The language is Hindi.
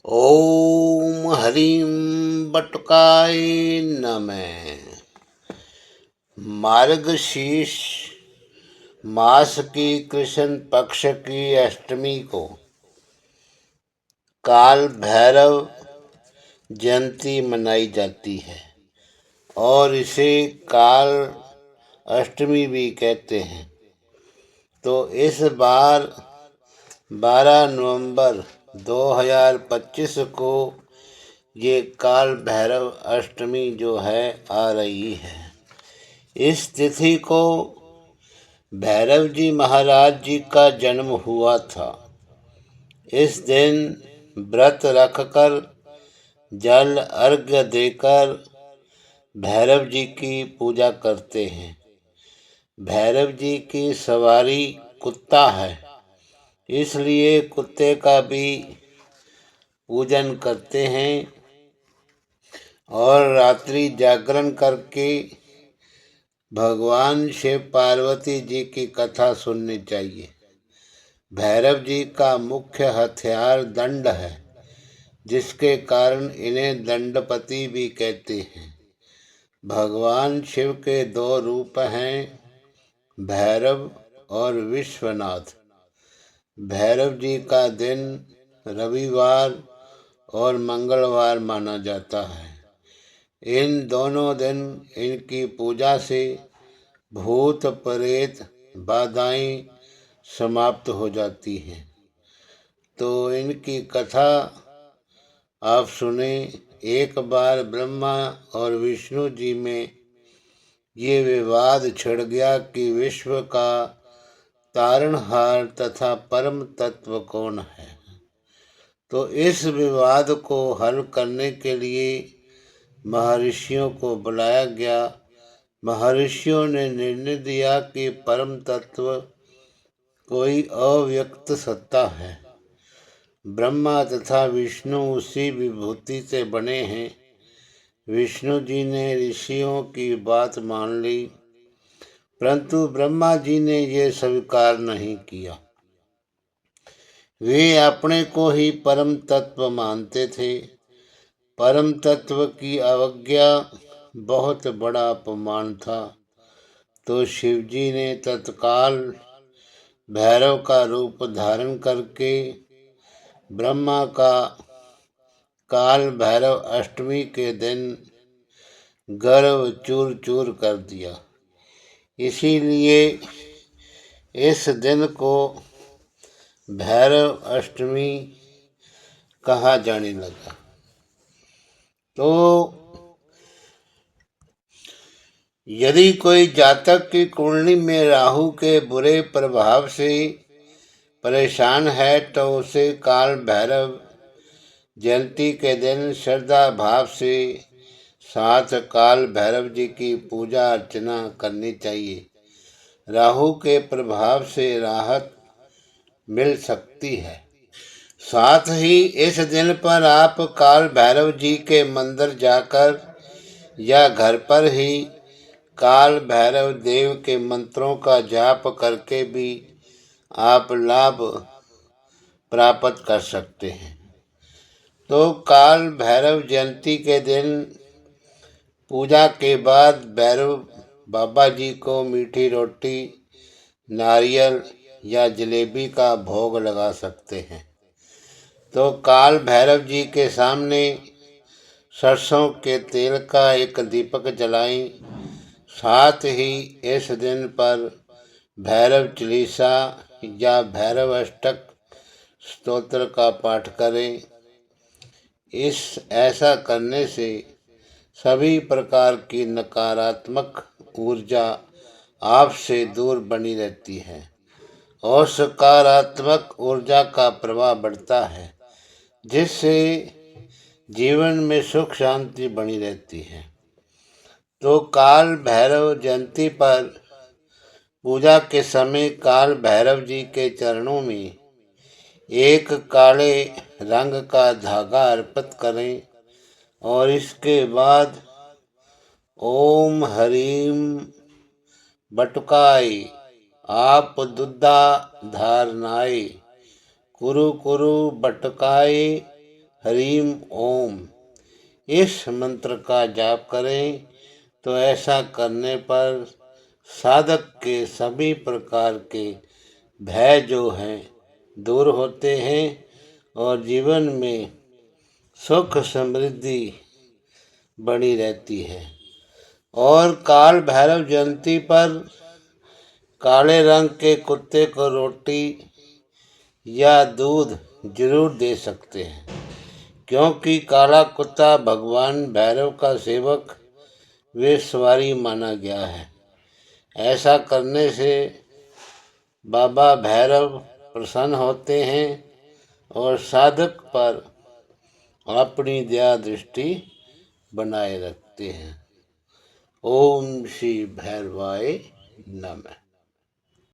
ओम हरीम बटुकाय नमः। मार्गशीर्ष मास की कृष्ण पक्ष की अष्टमी को काल भैरव जयंती मनाई जाती है और इसे काल अष्टमी भी कहते हैं। तो इस बार 12 नवंबर 2025 को ये काल भैरव अष्टमी जो है आ रही है। इस तिथि को भैरव जी महाराज जी का जन्म हुआ था। इस दिन व्रत रखकर जल अर्घ्य देकर भैरव जी की पूजा करते हैं। भैरव जी की सवारी कुत्ता है, इसलिए कुत्ते का भी पूजन करते हैं और रात्रि जागरण करके भगवान शिव पार्वती जी की कथा सुननी चाहिए। भैरव जी का मुख्य हथियार दंड है, जिसके कारण इन्हें दंडपति भी कहते हैं। भगवान शिव के दो रूप हैं, भैरव और विश्वनाथ। भैरव जी का दिन रविवार और मंगलवार माना जाता है। इन दोनों दिन इनकी पूजा से भूत प्रेत बाधाएं समाप्त हो जाती हैं। तो इनकी कथा आप सुने। एक बार ब्रह्मा और विष्णु जी में ये विवाद छिड़ गया कि विश्व का तारणहार तथा परम तत्व कौन है। तो इस विवाद को हल करने के लिए महर्षियों को बुलाया गया। महर्षियों ने निर्णय दिया कि परम तत्व कोई अव्यक्त सत्ता है। ब्रह्मा तथा विष्णु उसी विभूति से बने हैं। विष्णु जी ने ऋषियों की बात मान ली, परंतु ब्रह्मा जी ने ये स्वीकार नहीं किया। वे अपने को ही परम तत्व मानते थे। परम तत्व की अवज्ञा बहुत बड़ा अपमान था। तो शिव जी ने तत्काल भैरव का रूप धारण करके ब्रह्मा का काल भैरव अष्टमी के दिन गर्व चूर चूर कर दिया। इसीलिए इस दिन को भैरव अष्टमी कहा जाने लगा। तो यदि कोई जातक की कुंडली में राहु के बुरे प्रभाव से परेशान है तो उसे काल भैरव जयंती के दिन श्रद्धा भाव से साथ काल भैरव जी की पूजा अर्चना करनी चाहिए। राहु के प्रभाव से राहत मिल सकती है। साथ ही इस दिन पर आप काल भैरव जी के मंदिर जाकर या घर पर ही काल भैरव देव के मंत्रों का जाप करके भी आप लाभ प्राप्त कर सकते हैं। तो काल भैरव जयंती के दिन पूजा के बाद भैरव बाबा जी को मीठी रोटी, नारियल या जलेबी का भोग लगा सकते हैं। तो काल भैरव जी के सामने सरसों के तेल का एक दीपक जलाएं। साथ ही इस दिन पर भैरव चालीसा या भैरव अष्टक स्तोत्र का पाठ करें। ऐसा करने से सभी प्रकार की नकारात्मक ऊर्जा आपसे दूर बनी रहती है और सकारात्मक ऊर्जा का प्रवाह बढ़ता है, जिससे जीवन में सुख शांति बनी रहती है। तो काल भैरव जयंती पर पूजा के समय काल भैरव जी के चरणों में एक काले रंग का धागा अर्पित करें और इसके बाद ओम हरीम बटुकाय आप दुद्धा धारनाय कुरु कुरु बटुकाय हरीम ओम इस मंत्र का जाप करें तो ऐसा करने पर साधक के सभी प्रकार के भय जो हैं दूर होते हैं और जीवन में सुख समृद्धि बनी रहती है। और काल भैरव जयंती पर काले रंग के कुत्ते को रोटी या दूध जरूर दे सकते हैं, क्योंकि काला कुत्ता भगवान भैरव का सेवक व सवारी माना गया है। ऐसा करने से बाबा भैरव प्रसन्न होते हैं और साधक पर अपनी दया दृष्टि बनाए रखते हैं। ओम श्री भैरवाय नमः।